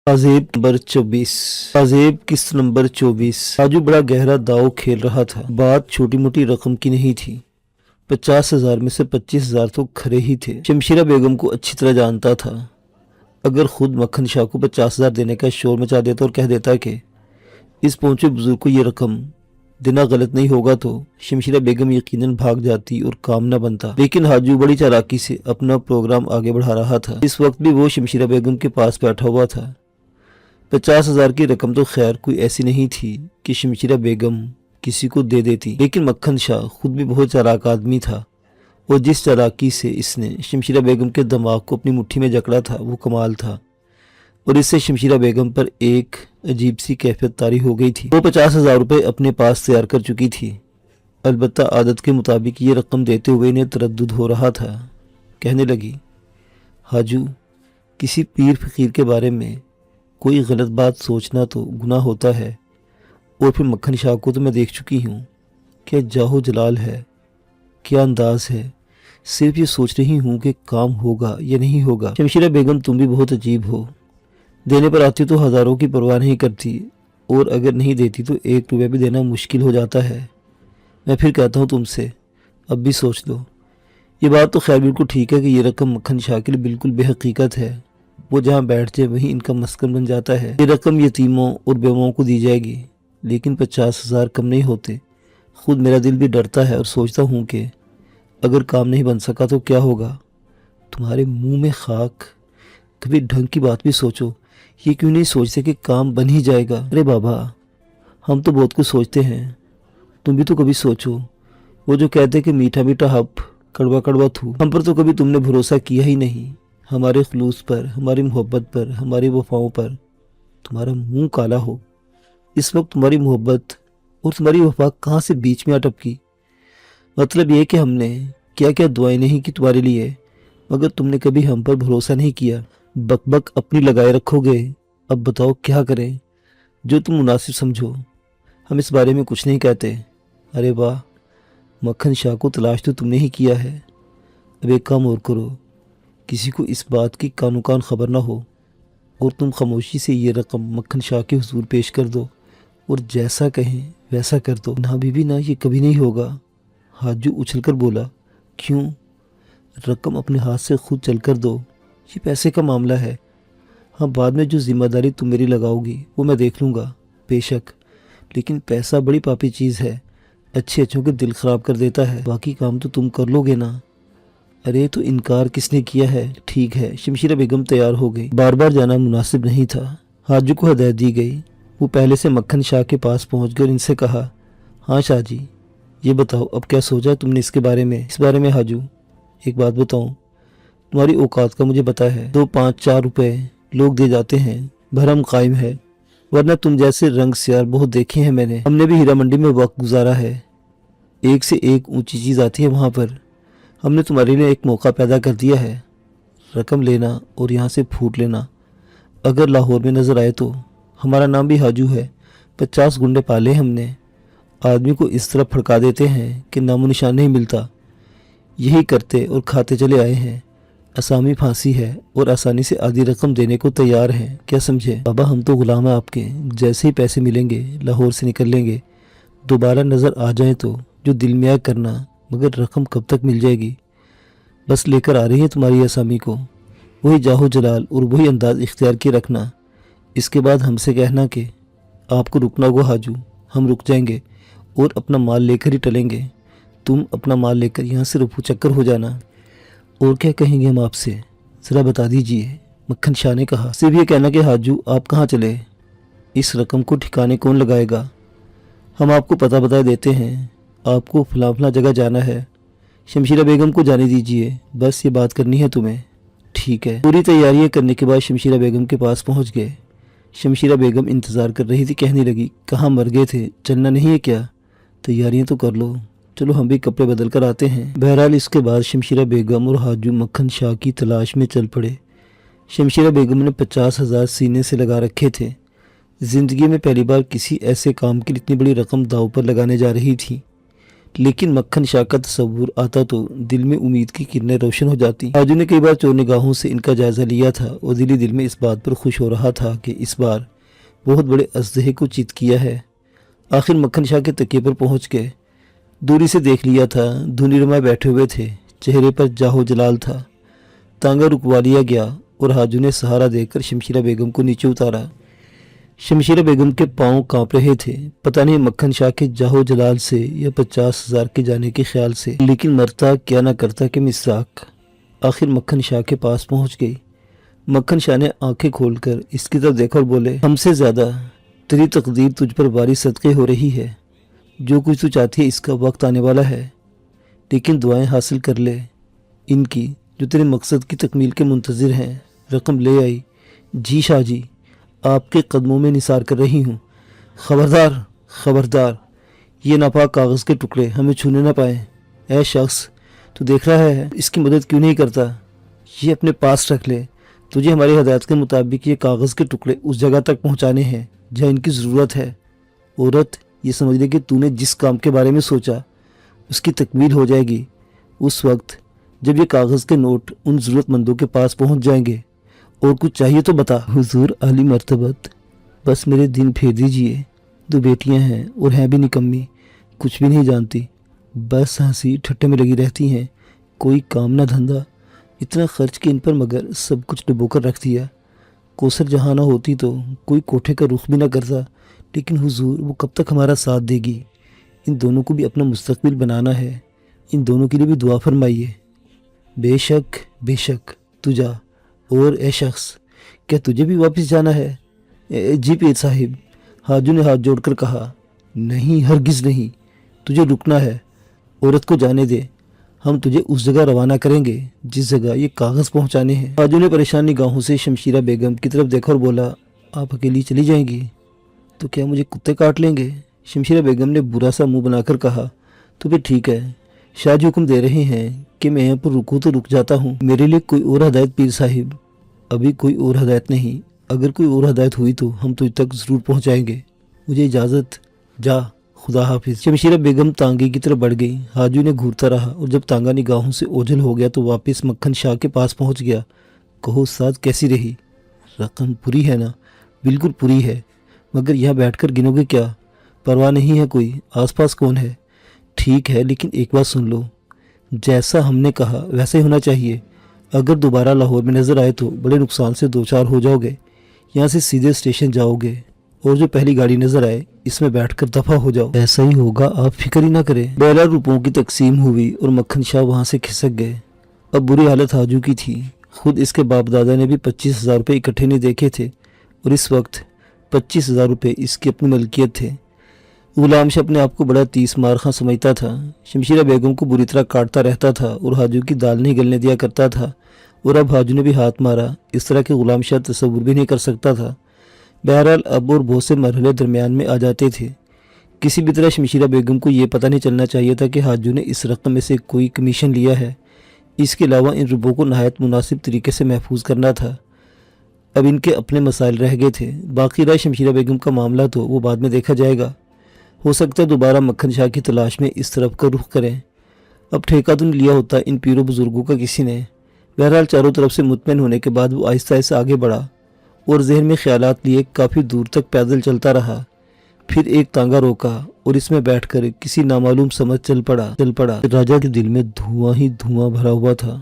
ताजेब number 24। ताजेब किस्त number 24। Raju बड़ा गहरा दांव खेल रहा था। बात छोटी मोटी रकम की नहीं थी। 50,000 में से 25,000 तो खरे ही थे। शमशीरा बेगम को अच्छी तरह जानता था। अगर खुद मक्खन शाह को 50,000 देने का शोर मचा देता और कह देता कि इस पहुंचे बुजुर्ग को ये रकम देना गलत नहीं होगा, तो शमशीरा बेगम यकीनन भाग जाती और काम न बनता। लेकिन हाजू बड़ी चालाकी से अपना प्रोग्राम आगे बढ़ा रहा था। इस वक्त भी वो शमशीरा बेगम के पास बैठा हुआ था। 50,000 की रकम तो खैर कोई ऐसी नहीं थी कि शमशीरा बेगम किसी को दे देती, लेकिन मक्खन शाह खुद भी बहुत चालाक आदमी था और जिस चालाकी से इसने शमशीरा बेगम के दिमाग को अपनी मुट्ठी में जकड़ा था वो कमाल था। और इससे शमशीरा बेगम पर एक अजीब सी कैफियत तारी हो गई थी। वो 50,000 रुपये अपने पास तैयार कर चुकी थी। अलबत्ता आदत के मुताबिक ये रकम देते हुए इन्हें तरद्दुद हो रहा था। कहने लगी, हाजू, किसी पीर फकीर के बारे में कोई गलत बात सोचना तो गुनाह होता है, और फिर मक्खन शाह को तो मैं देख चुकी हूँ। क्या जाहो जलाल है, क्या अंदाज है, सिर्फ ये सोच रही हूँ कि काम होगा या नहीं होगा। शमशीरा बेगम, तुम भी बहुत अजीब हो। देने पर आती तो हज़ारों की परवाह नहीं करती, और अगर नहीं देती तो 1 रुपया भी देना मुश्किल हो जाता है। मैं फिर कहता हूँ तुमसे, अब भी सोच लो। ये बात तो खैर बिल्कुल ठीक है कि ये रकम मक्खन शाह के लिए बिल्कुल बेहकीकत है। वो जहाँ बैठ जाए वहीं इनका मस्कन बन जाता है। ये रकम यतीमों और बेवाओं को दी जाएगी, लेकिन 50,000 कम नहीं होते। खुद मेरा दिल भी डरता है और सोचता हूँ कि अगर काम नहीं बन सका तो क्या होगा। तुम्हारे मुंह में खाक, कभी ढंग की बात भी सोचो। ये क्यों नहीं सोचते कि काम बन ही जाएगा। अरे बाबा, हम तो बहुत कुछ सोचते हैं, तुम भी तो कभी सोचो। वो जो कहते कि मीठा मीठा हप, कड़वा कड़वा थू, हम पर तो कभी तुमने भरोसा किया ही नहीं। हमारे खुलूस पर, हमारी मोहब्बत पर, हमारी वफाओं पर तुम्हारा मुंह काला हो। इस वक्त तुम्हारी मोहब्बत और तुम्हारी वफा कहाँ से बीच में अटपकी। मतलब ये कि हमने क्या क्या दुआएं नहीं की तुम्हारे लिए, मगर तुमने कभी हम पर भरोसा नहीं किया। बक बक अपनी लगाए रखोगे। अब बताओ क्या करें, जो तुम मुनासिब समझो। हम इस बारे में कुछ नहीं कहते। अरे वाह, मक्खन शाह को तलाश तो तुमने ही किया है। अब एक काम और करो, किसी को इस बात की कानो कान खबर ना हो, और तुम खामोशी से ये रकम मक्खन शाह के हुजूर पेश कर दो, और जैसा कहें वैसा कर दो। ना बीबी ना, ये कभी नहीं होगा। हाजू उछलकर बोला, क्यों? रकम अपने हाथ से खुद चल कर दो। ये पैसे का मामला है। हाँ, बाद में जो जिम्मेदारी तुम मेरी लगाओगी वो मैं देख लूँगा, बेशक, लेकिन पैसा बड़ी पापी चीज़ है, अच्छे अच्छों के दिल ख़राब कर देता है। बाकी काम तो तुम कर लोगे ना। अरे तो इनकार किसने किया है। ठीक है। शमशीरा बेगम तैयार हो गई। बार बार जाना मुनासिब नहीं था। हाजू को हदायत दी गई। वो पहले से मक्खन शाह के पास पहुँच गए और इनसे कहा, हाँ शाह जी, ये बताओ अब क्या सोचा तुमने इसके बारे में। इस बारे में हाजू, एक बात बताऊँ, तुम्हारी औकात का मुझे पता है। 2, 5, 4 रुपए लोग दे जाते हैं, भरम कायम है, वरना तुम जैसे रंग सियार बहुत देखे हैं मैंने। हमने भी हीरा मंडी में वक्त गुजारा है। एक से एक ऊंची चीज़ आती है वहाँ पर। हमने तुम्हारे लिए एक मौका पैदा कर दिया है। रकम लेना और यहाँ से फूट लेना। अगर लाहौर में नज़र आए तो हमारा नाम भी हाजू है। 50 गुंडे पाले हमने। आदमी को इस तरह फड़का देते हैं कि नामो निशान नहीं मिलता। यही करते और खाते चले आए हैं। असामी फांसी है और आसानी से आधी रकम देने को तैयार हैं। क्या समझे बाबा, हम तो गुलाम हैं आपके। जैसे ही पैसे मिलेंगे लाहौर से निकल लेंगे। दोबारा नज़र आ जाए तो जो दिल में आए करना, मगर रकम कब तक मिल जाएगी। बस लेकर आ रही है तुम्हारी आसामी को। वही जाहो जलाल और वही अंदाज इख्तियार किए रखना। इसके बाद हमसे कहना कि आपको रुकना होगा हाजू। हम रुक जाएंगे और अपना माल लेकर ही टलेंगे। तुम अपना माल लेकर यहाँ से रफू चक्कर हो जाना। और क्या कहेंगे हम आपसे, ज़रा बता दीजिए। मक्खन शाह ने कहा, सिर्फ ये कहना कि हाजू आप कहाँ चले। इस रकम को ठिकाने कौन लगाएगा। हम आपको पता बता देते हैं। आपको फलां फलां जगह जाना है। शमशीरा बेगम को जाने दीजिए, बस ये बात करनी है तुम्हें। ठीक है। पूरी तैयारियां करने के बाद शमशीरा बेगम के पास पहुंच गए। शमशीरा बेगम इंतज़ार कर रही थी। कहने लगी, कहाँ मर गए थे, चलना नहीं है क्या। तैयारियां तो कर लो, चलो हम भी कपड़े बदल कर आते हैं। बहरहाल इसके बाद शमशीरा बेगम और हाजू मक्खन शाह की तलाश में चल पड़े। शमशीरा बेगम ने 50,000 सीने से लगा रखे थे। ज़िंदगी में पहली बार किसी ऐसे काम के लिए इतनी बड़ी रकम दांव पर लगाने जा रही थी। لیکن مکھن شاہ کا تصور آتا تو دل میں امید کی کرنیں روشن ہو جاتی۔ حاجو نے کئی بار چور نگاہوں سے ان کا جائزہ لیا تھا اور دل میں اس بات پر خوش ہو رہا تھا کہ اس بار بہت بڑے اژدہے کو چیت کیا ہے۔ آخر مکھن شاہ کے تکیے پر پہنچ کے دوری سے دیکھ لیا تھا، دھنی رمائے بیٹھے ہوئے تھے، چہرے پر جاہو جلال تھا۔ تانگا رکوا لیا گیا اور حاجو نے سہارا دے کر شمشیرہ بیگم کو نیچے اتارا۔ شمشیرہ بیگم کے پاؤں کانپ رہے تھے، پتہ نہیں مکھن شاہ کے جاہو جلال سے یا 50,000 کے جانے کے خیال سے، لیکن مرتا کیا نہ کرتا کہ مساق۔ آخر مکھن شاہ کے پاس پہنچ گئی۔ مکھن شاہ نے آنکھیں کھول کر اس کی طرف دیکھا اور بولے، ہم سے زیادہ تیری تقدیر تجھ پر باری صدقے ہو رہی ہے، جو کچھ تو چاہتی ہے اس کا وقت آنے والا ہے، لیکن دعائیں حاصل کر لے ان کی جو تیرے مقصد کی تکمیل کے منتظر ہیں۔ رقم لے آئی؟ جی شاہ جی، آپ کے قدموں میں نثار کر رہی ہوں۔ خبردار خبردار، یہ ناپاک کاغذ کے ٹکڑے ہمیں چھونے نہ پائیں۔ اے شخص، تو دیکھ رہا ہے اس کی مدد کیوں نہیں کرتا؟ یہ اپنے پاس رکھ لے، تجھے ہماری ہدایت کے مطابق یہ کاغذ کے ٹکڑے اس جگہ تک پہنچانے ہیں جہاں ان کی ضرورت ہے۔ عورت، یہ سمجھ لے کہ تو نے جس کام کے بارے میں سوچا اس کی تکمیل ہو جائے گی اس وقت جب یہ کاغذ کے نوٹ ان ضرورت مندوں کے پاس پہنچ جائیں گے۔ اور کچھ چاہیے تو بتا۔ حضور عالی مرتبت، بس میرے دن پھیر دیجئے، 2 بیٹیاں ہیں اور ہیں بھی نکمی، کچھ بھی نہیں جانتی، بس ہنسی ٹھٹے میں لگی رہتی ہیں، کوئی کام نہ دھندا، اتنا خرچ کہ ان پر مگر سب کچھ ڈبو کر رکھ دیا۔ کوثر جہاں نہ ہوتی تو کوئی کوٹھے کا رخ بھی نہ کرتا، لیکن حضور وہ کب تک ہمارا ساتھ دے گی؟ ان دونوں کو بھی اپنا مستقبل بنانا ہے، ان دونوں کے لیے بھی دعا فرمائیے۔ بے شک تو جا۔ اور اے شخص، کیا تجھے بھی واپس جانا ہے؟ جی پیر صاحب، حاجو نے ہاتھ جوڑ کر کہا۔ نہیں، ہرگز نہیں، تجھے رکنا ہے، عورت کو جانے دے، ہم تجھے اس جگہ روانہ کریں گے جس جگہ یہ کاغذ پہنچانے ہیں۔ حاجو نے پریشان نگاہوں سے شمشیرہ بیگم کی طرف دیکھا اور بولا، آپ اکیلی چلی جائیں گی تو کیا مجھے کتے کاٹ لیں گے؟ شمشیرہ بیگم نے برا سا منہ بنا کر کہا، تو پھر ٹھیک ہے، شاہ جی حکم دے رہے ہیں کہ میں یہاں پر رکوں تو رک جاتا ہوں۔ میرے لیے کوئی اور ہدایت پیر صاحب؟ ابھی کوئی اور ہدایت نہیں، اگر کوئی اور ہدایت ہوئی تو ہم تجھ تک ضرور پہنچائیں گے۔ مجھے اجازت، جا، خدا حافظ۔ شمشیرہ بیگم تانگے کی طرف بڑھ گئی۔ حاجو نے گھورتا رہا اور جب تانگا نگاہوں سے اوجھل ہو گیا تو واپس مکھن شاہ کے پاس پہنچ گیا۔ کہو استاد، کیسی رہی؟ رقم پوری ہے نا؟ بالکل پوری ہے، مگر یہاں بیٹھ کر گنو گے کیا؟ پرواہ نہیں ہے کوئی؟ آس پاس کون ہے؟ ٹھیک ہے، لیکن ایک بات سن لو، جیسا ہم نے کہا ویسا ہی ہونا چاہیے۔ اگر دوبارہ لاہور میں نظر آئے تو بڑے نقصان سے 2-4 ہو جاؤ گے۔ یہاں سے سیدھے اسٹیشن جاؤ گے اور جو پہلی گاڑی نظر آئے اس میں بیٹھ کر دفع ہو جاؤ۔ ایسا ہی ہوگا، آپ فکر ہی نہ کریں۔ 12 روپوں کی تقسیم ہوئی اور مکھن شاہ وہاں سے کھسک گئے۔ اب بری حالت حاجو کی تھی، خود اس کے باپ دادا نے بھی 25,000 روپے اکٹھے نہیں دیکھے تھے اور اس وقت 25,000 روپے اس کی اپنی ملکیت تھے۔ غلام شاہ اپنے آپ کو بڑا 30 مارخاں سمجھتا تھا، شمشیرہ بیگم کو بری طرح کاٹتا رہتا تھا اور حاجو کی دال نہیں گلنے دیا کرتا تھا، اور اب حاجو نے بھی ہاتھ مارا، اس طرح کہ غلام شاہ تصور بھی نہیں کر سکتا تھا۔ بہرحال اب اور بہت سے مرحلے درمیان میں آ جاتے تھے۔ کسی بھی طرح شمشیرہ بیگم کو یہ پتہ نہیں چلنا چاہیے تھا کہ حاجو نے اس رقم میں سے کوئی کمیشن لیا ہے۔ اس کے علاوہ ان روپوں کو نہایت مناسب طریقے سے محفوظ کرنا تھا۔ اب ان کے اپنے مسائل رہ گئے تھے، باقی رہا شمشیرہ بیگم کا معاملہ تو وہ بعد میں دیکھا جائے گا، ہو سکتا ہے دوبارہ مکھن شاہ کی تلاش میں اس طرف کا رخ کریں۔ اب ٹھیکہ تو نہیں لیا ہوتا ان پیروں بزرگوں کا کسی نے۔ بہرحال چاروں طرف سے مطمئن ہونے کے بعد وہ آہستہ آہستہ آگے بڑھا اور ذہن میں خیالات لیے کافی دور تک پیدل چلتا رہا۔ پھر ایک تانگا روکا اور اس میں بیٹھ کر کسی نامعلوم سمت چل پڑا۔ راجہ کے دل میں دھواں ہی دھواں بھرا ہوا تھا۔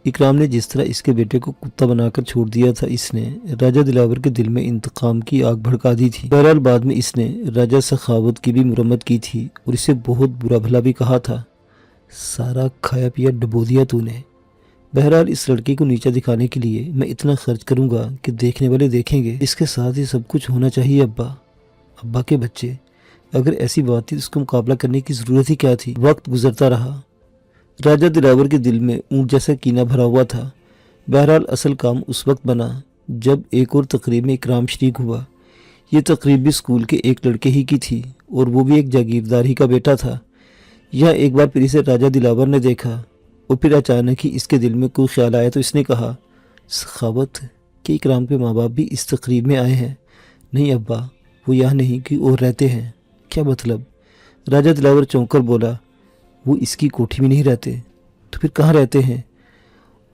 اکرام نے جس طرح اس کے بیٹے کو کتا بنا کر چھوڑ دیا تھا، اس نے راجہ دلاور کے دل میں انتقام کی آگ بھڑکا دی تھی۔ بہرحال بعد میں اس نے راجہ سخاوت کی بھی مرمت کی تھی اور اسے بہت برا بھلا بھی کہا تھا۔ سارا کھایا پیا ڈبو دیا تو نے۔ بہرحال اس لڑکی کو نیچا دکھانے کے لیے میں اتنا خرچ کروں گا کہ دیکھنے والے دیکھیں گے۔ اس کے ساتھ ہی سب کچھ ہونا چاہیے۔ ابا کے بچے، اگر ایسی بات تھی اس کو مقابلہ کرنے کی ضرورت ہی کیا تھی؟ وقت گزرتا رہا۔ راجہ دلاور کے دل میں اونٹ جیسا کینہ بھرا ہوا تھا۔ بہرحال اصل کام اس وقت بنا جب ایک اور تقریب میں اکرام شریک ہوا۔ یہ تقریب بھی اسکول کے ایک لڑکے ہی کی تھی اور وہ بھی ایک جاگیردار ہی کا بیٹا تھا۔ یہاں ایک بار پھر اسے راجہ دلاور نے دیکھا اور پھر اچانک ہی اس کے دل میں کوئی خیال آیا تو اس نے کہا، سخاوت کہ اکرام کے ماں باپ بھی اس تقریب میں آئے ہیں؟ نہیں ابا، وہ یہاں نہیں کہ اور رہتے ہیں۔ کیا مطلب؟ राजा दिलावर चौंक कर बोला, वो इसकी कोठी में नहीं रहते तो फिर कहाँ रहते हैं?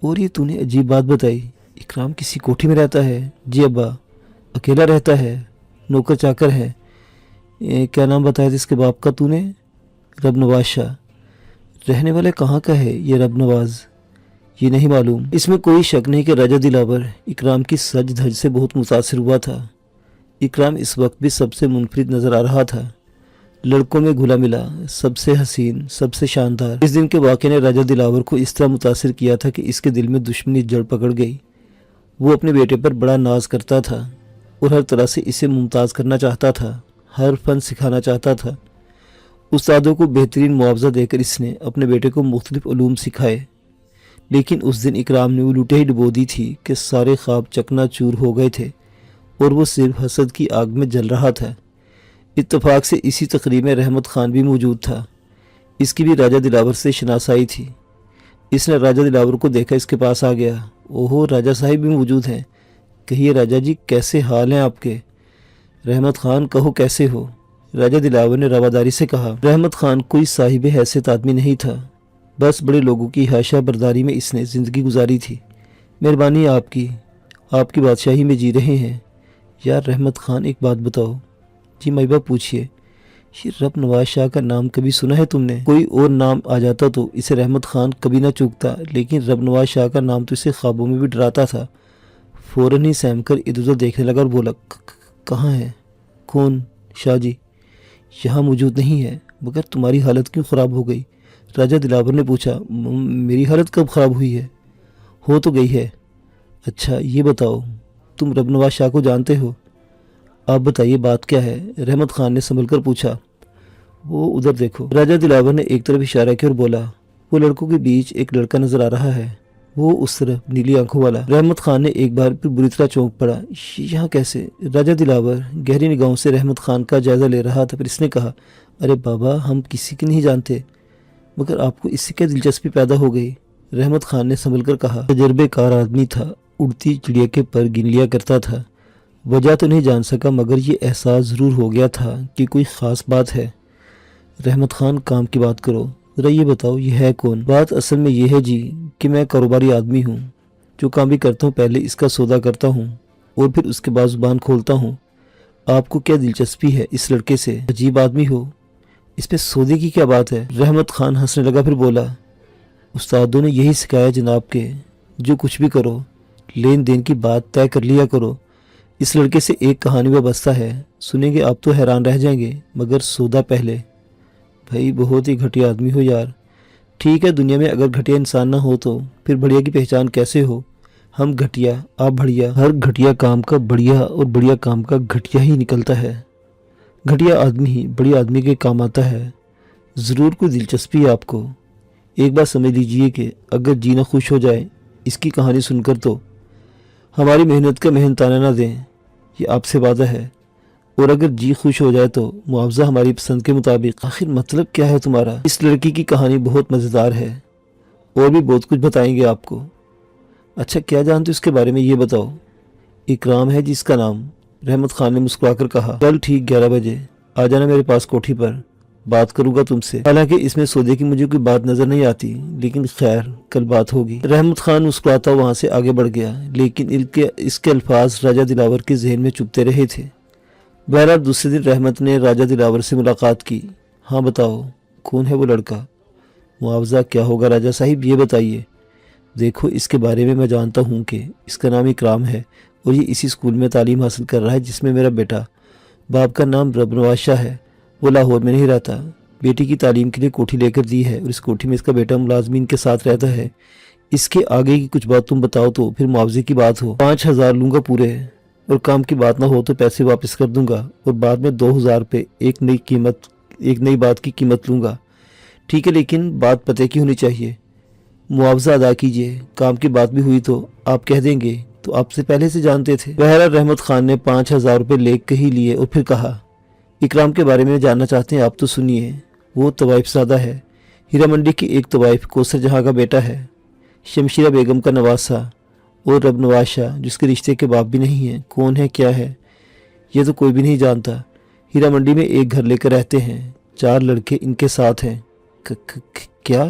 और ये तूने अजीब बात बताई, इकराम किसी कोठी में रहता है? जी अब्बा, अकेला रहता है, नौकर चाकर है। क्या नाम बताया था इसके बाप का तूने? रबनवाज शाह। रहने वाले कहाँ का है ये रबनवाज? ये नहीं मालूम। इसमें कोई शक नहीं कि राजा दिलावर इकराम की सज धज से बहुत मुतासिर हुआ था। इकराम इस वक्त भी सबसे मुनफरिद नजर आ रहा था, लड़कों में घुला मिला, सबसे हसीन, सबसे शानदार। इस दिन के वाक़े ने राजा दिलावर को इस तरह मुतासिर किया था कि इसके दिल में दुश्मनी जड़ पकड़ गई। वो अपने बेटे पर बड़ा नाज करता था और हर तरह से इसे मुमताज़ करना चाहता था, हर फन सिखाना चाहता था। उस्तादों को बेहतरीन मुआवजा देकर इसने अपने बेटे को मुख्तलिफ उलूम सिखाए। लेकिन उस दिन इकराम ने वो लुटे ही डुबो दी थी कि सारे ख्वाब चकनाचूर हो गए थे और वो सिर्फ हसद की आग में जल रहा था। इत्तफाक से इसी तकरीब में रहमत खान भी मौजूद था। इसकी भी राजा दिलावर से शनासाई थी। इसने राजा दिलावर को देखा, इसके पास आ गया। ओहो, राजा साहिब भी मौजूद हैं। कहिए राजा जी, कैसे हाल हैं आपके? रहमत खान, कहो कैसे हो? राजा दिलावर ने रवादारी से कहा। रहमत खान कोई साहिब हैसियत आदमी नहीं था, बस बड़े लोगों की हाशा बरदारी में इसने ज़िंदगी गुजारी थी। मेहरबानी आपकी, आपकी बादशाही में जी रहे हैं। यार रहमत खान, एक बात बताओ। जी माइबा, पूछिए। ये रबनवाज शाह का नाम कभी सुना है तुमने? कोई और नाम आ जाता तो इसे रहमत खान कभी ना चूकता, लेकिन रबनवाज शाह का नाम तो इसे ख्वाबों में भी डराता था। फ़ौरन ही सहम कर इधर उधर देखने लगा और बोला, कहाँ है? कौन? शाह जी यहाँ मौजूद नहीं है। मगर तुम्हारी हालत क्यों ख़राब हो गई? राजा दिलावर ने पूछा। मेरी हालत कब ख़राब हुई है? हो तो गई है। अच्छा ये बताओ, तुम रबनवाज शाह को जानते हो? आप बताइए बात क्या है? रहमत खान ने संभल कर पूछा। वो उधर देखो। राजा दिलावर ने एक तरफ इशारा किया और बोला, वो लड़कों के बीच एक लड़का नजर आ रहा है, वो उस तरफ, नीली आंखों वाला। रहमत खान ने एक बार फिर बुरी तरह चौंक पड़ा। यहाँ कैसे? राजा दिलावर गहरी निगाहों से रहमत खान का जायजा ले रहा था, फिर इसने कहा, अरे बाबा, हम किसी की नहीं जानते, मगर आपको इससे क्या दिलचस्पी पैदा हो गई? रहमत खान ने संभल कर कहा। तजर्बेकार आदमी था, उड़ती चिड़िया के पर गिन लिया करता था। वजह तो नहीं जान सका, मगर ये एहसास ज़रूर हो गया था कि कोई ख़ास बात है। रहमत खान, काम की बात करो, ज़रा ये बताओ ये है कौन? बात असल में ये है जी कि मैं कारोबारी आदमी हूँ। जो काम भी करता हूँ पहले इसका सौदा करता हूँ और फिर उसके बाद ज़ुबान खोलता हूँ। आपको क्या दिलचस्पी है इस लड़के से? अजीब आदमी हो, इस पे सौदे की क्या बात है? रहमत खान हंसने लगा, फिर बोला, उस्तादों ने यही सिखाया जनाब के जो कुछ भी करो लेन देन की बात तय कर लिया करो। इस लड़के से एक कहानी वाबस्ता है, सुनेंगे आप तो हैरान रह जाएंगे, मगर सौदा पहले। भाई बहुत ही घटिया आदमी हो यार। ठीक है, दुनिया में अगर घटिया इंसान ना हो तो फिर बढ़िया की पहचान कैसे हो? हम घटिया, आप बढ़िया। हर घटिया काम का बढ़िया और बढ़िया काम का घटिया ही निकलता है। घटिया आदमी ही बढ़िया आदमी के काम आता है। ज़रूर कोई दिलचस्पी है आपको। एक बात समझ लीजिए कि अगर जीना खुश हो जाए इसकी कहानी सुनकर तो हमारी मेहनत का मेहनताना ना दें, ये आपसे वादा है। और अगर जी खुश हो जाए तो मुआवजा हमारी पसंद के मुताबिक। आखिर मतलब क्या है तुम्हारा? इस लड़की की कहानी बहुत मज़ेदार है और भी बहुत कुछ बताएंगे आपको। अच्छा क्या जानते हो इसके बारे में, ये बताओ। इकराम है जिसका नाम। रहमत खान ने मुस्कुराकर कहा। कल ठीक 11 बजे आ जाना मेरे पास कोठी पर, बात करूंगा तुमसे। हालांकि इसमें सौदे की मुझे कोई बात नजर नहीं आती, लेकिन खैर कल बात होगी। रहमत खान मुस्कुराता वहां से आगे बढ़ गया, लेकिन इसके अल्फाज राजा दिलावर के जहन में चुभते रहे थे। बहरहाल दूसरे दिन रहमत ने राजा दिलावर से मुलाकात की। हाँ बताओ, कौन है वो लड़का? मुआवजा क्या होगा राजा साहिब, ये बताइए। देखो इसके बारे में मैं जानता हूँ कि इसका नाम इकराम है और ये इसी स्कूल में तालीम हासिल कर रहा है जिसमें मेरा बेटा। बाप का नाम रबनवाज शाह है, वो लाहौर में नहीं रहता। बेटी की तालीम के लिए कोठी लेकर दी है और इस कोठी में इसका बेटा मुलाजमीन के साथ रहता है। इसके आगे की कुछ बात तुम बताओ तो फिर मुआवजे की बात हो। 5,000 लूँगा पूरे, और काम की बात ना हो तो पैसे वापस कर दूंगा और बाद में 2,000 पे एक नई बात की कीमत लूँगा। ठीक है, लेकिन बात पते की होनी चाहिए। मुआवजा अदा कीजिए। काम की बात भी हुई तो आप कह देंगे तो आपसे पहले से जानते थे। बहरहाल रहमत खान ने 5,000 रुपये लेकर ही लिए और फिर कहा, इकराम के बारे में जानना चाहते हैं आप तो सुनिए। वो तवाइफ ज़्यादा है, हीरा मंडी की एक तवाइफ कोसर जहाँ का बेटा है, शमशीरा बेगम का नवासा, और रबनवाज शाह जिसके रिश्ते के बाप भी नहीं हैं। कौन है क्या है ये तो कोई भी नहीं जानता। हीरा मंडी में एक घर लेकर रहते हैं, 4 لڑکے ان کے ساتھ ہیں۔ کیا؟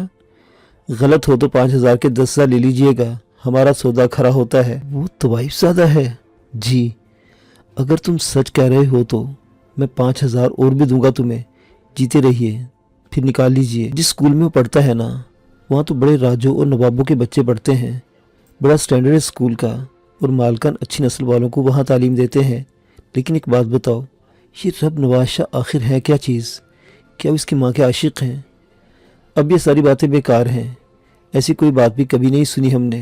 غلط ہو تو 5,000 کے 10,000 لے لیجئے گا، ہمارا سودا کھرا ہوتا ہے۔ وہ طوائف زیادہ ہے؟ جی، اگر تم سچ کہہ رہے ہو تو میں 5,000 اور بھی دوں گا تمہیں، جیتے رہیے، پھر نکال لیجئے۔ جس اسکول میں وہ پڑھتا ہے نا، وہاں تو بڑے راجوں اور نوابوں کے بچے پڑھتے ہیں، بڑا سٹینڈرڈ اسکول کا، اور مالکان اچھی نسل والوں کو وہاں تعلیم دیتے ہیں۔ لیکن ایک بات بتاؤ، یہ رب نواز شاہ آخر ہے کیا چیز؟ کیا وہ اس کی ماں کے عاشق ہیں؟ اب یہ ساری باتیں بیکار ہیں، ایسی کوئی بات بھی کبھی نہیں سنی ہم نے۔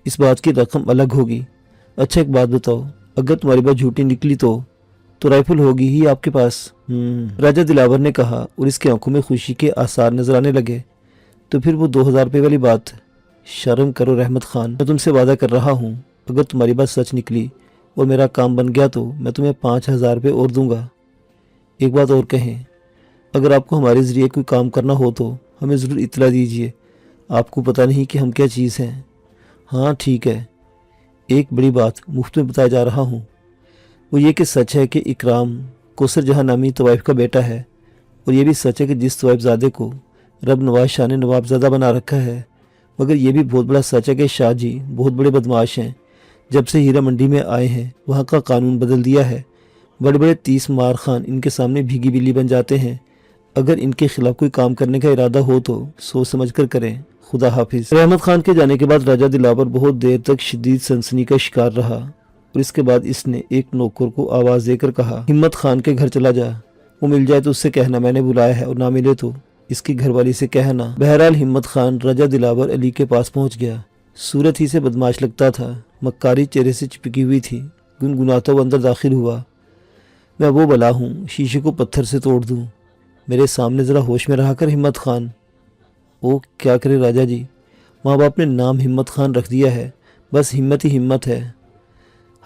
اس بات کی رقم الگ ہوگی۔ اچھا ایک بات بتاؤ، اگر تمہاری بات جھوٹی نکلی تو رائفل ہوگی ہی آپ کے پاس؟ راجہ دلاور نے کہا، اور اس کی آنکھوں میں خوشی کے آثار نظر آنے لگے۔ تو پھر وہ 2,000 روپے والی بات؟ شرم کرو رحمت خان، میں تم سے وعدہ کر رہا ہوں، اگر تمہاری بات سچ نکلی اور میرا کام بن گیا تو میں تمہیں 5,000 روپے اور دوں گا۔ ایک بات اور کہیں، اگر آپ کو ہمارے ذریعے کوئی کام کرنا ہو تو ہمیں ضرور اطلاع دیجیے، آپ کو پتہ نہیں کہ ہم کیا چیز ہیں۔ ہاں ٹھیک ہے، ایک بڑی بات مفت میں بتایا جا رہا ہوں، وہ یہ کہ سچ ہے کہ اکرام کوثر جہاں نامی طوائف کا بیٹا ہے، اور یہ بھی سچ ہے کہ جس طوائف زادے کو رب نواز شاہ نے نواب زادہ بنا رکھا ہے، مگر یہ بھی بہت بڑا سچ ہے کہ شاہ جی بہت بڑے بدمعاش ہیں۔ جب سے ہیرا منڈی میں آئے ہیں وہاں کا قانون بدل دیا ہے، بڑے بڑے 30 مار خان ان کے سامنے بھیگی بلی بن جاتے ہیں۔ اگر ان کے خلاف کوئی کام کرنے کا ارادہ ہو تو سوچ سمجھ کر کریں۔ خدا حافظ۔ رحمت خان کے جانے کے بعد راجہ دلاور بہت دیر تک شدید سنسنی کا شکار رہا، اور اس کے بعد اس نے ایک نوکر کو آواز دے کر کہا، ہمت خان کے گھر چلا جا، وہ مل جائے تو اس سے کہنا میں نے بلایا ہے، اور نہ ملے تو اس کی گھر والی سے کہنا۔ بہرحال ہمت خان راجہ دلاور علی کے پاس پہنچ گیا۔ صورت ہی سے بدمعاش لگتا تھا، مکاری چہرے سے چپکی ہوئی تھی، گنگناتا ہوا اندر داخل ہوا۔ میں وہ بلا ہوں، شیشے کو پتھر سے توڑ دوں، میرے سامنے ذرا ہوش میں رہا کر ہمت خان۔ او کیا کرے راجہ جی، ماں باپ نے نام ہمت خان رکھ دیا ہے، بس ہمت ہی ہمت ہے،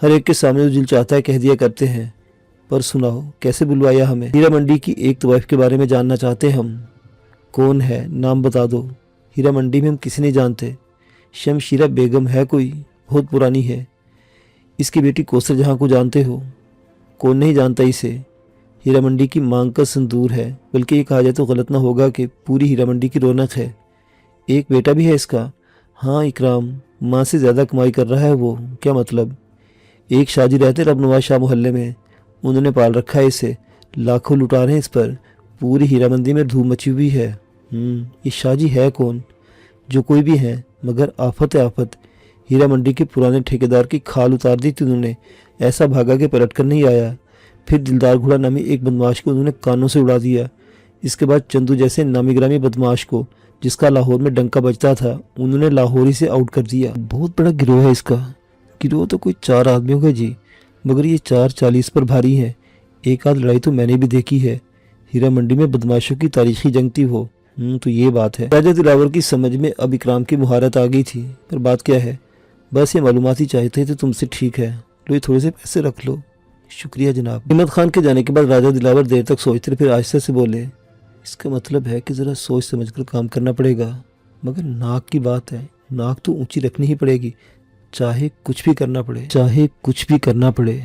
ہر ایک کے سامنے جو دل چاہتا ہے کہہ دیا کرتے ہیں۔ پر سناؤ کیسے بلوایا ہمیں؟ ہیرا منڈی کی ایک طوائف کے بارے میں جاننا چاہتے ہم۔ کون ہے؟ نام بتا دو۔ ہیرا منڈی میں ہم کسی نہیں جانتے۔ شمشیرہ بیگم ہے کوئی، بہت پرانی ہے۔ اس کی بیٹی کوثر جہاں کو جانتے ہو؟ کون نہیں جانتا اسے؟ ہیرا منڈی کی مانگ کا سندور ہے، بلکہ یہ کہا جائے تو غلط نہ ہوگا کہ پوری ہیرا منڈی کی رونق ہے۔ ایک بیٹا بھی ہے اس کا؟ ہاں اکرام، ماں سے زیادہ کمائی کر رہا ہے وہ۔ کیا مطلب؟ ایک شاہ جی رہتے رب نواز شاہ محلے میں، انہوں نے پال رکھا ہے اسے، لاکھوں لٹا رہے ہیں اس پر، پوری ہیرا منڈی میں دھوم مچی ہوئی ہے۔ یہ شاہ جی ہے کون؟ جو کوئی بھی ہیں، مگر آفت ہے آفت، ہیرا منڈی کے پرانے ٹھیکیدار کی کھال اتار دی تھی انہوں نے، ایسا بھاگا کہ پلٹ کر نہیں آیا۔ پھر دلدار گھوڑا نامی ایک بدمعاش کو انہوں نے کانوں سے اڑا دیا۔ اس کے بعد چندو جیسے نامی گرامی بدمعاش کو، جس کا لاہور میں ڈنکا بجتا تھا، انہوں نے لاہور ہی سے آؤٹ کر دیا۔ بہت بڑا گروہ ہے اس کا۔ گروہ تو کوئی 4 آدمیوں کا جی، مگر یہ 4 40 پر بھاری ہیں۔ ایک آدھ لڑائی تو میں نے بھی دیکھی ہے، ہیرا منڈی میں بدمعاشوں کی تاریخی جنگ تھی وہ۔ تو یہ بات ہے۔ راجہ دلاور کی سمجھ میں اب اکرام کی مہارت آ گئی تھی، پر بات کیا ہے، بس یہ معلومات ہی چاہتے تھے تم سے۔ ٹھیک ہے، لو یہ تھوڑے سے پیسے رکھ لو۔ شکریہ جناب۔ ہمت خان کے جانے کے بعد راجہ دلاور دیر تک سوچتے، پھر آہستہ سے بولے، اس کا مطلب ہے کہ ذرا سوچ سمجھ کر کام کرنا پڑے گا، مگر ناک کی بات ہے، ناک تو اونچی رکھنی ہی پڑے گی، چاہے کچھ بھی کرنا پڑے، چاہے کچھ بھی کرنا پڑے۔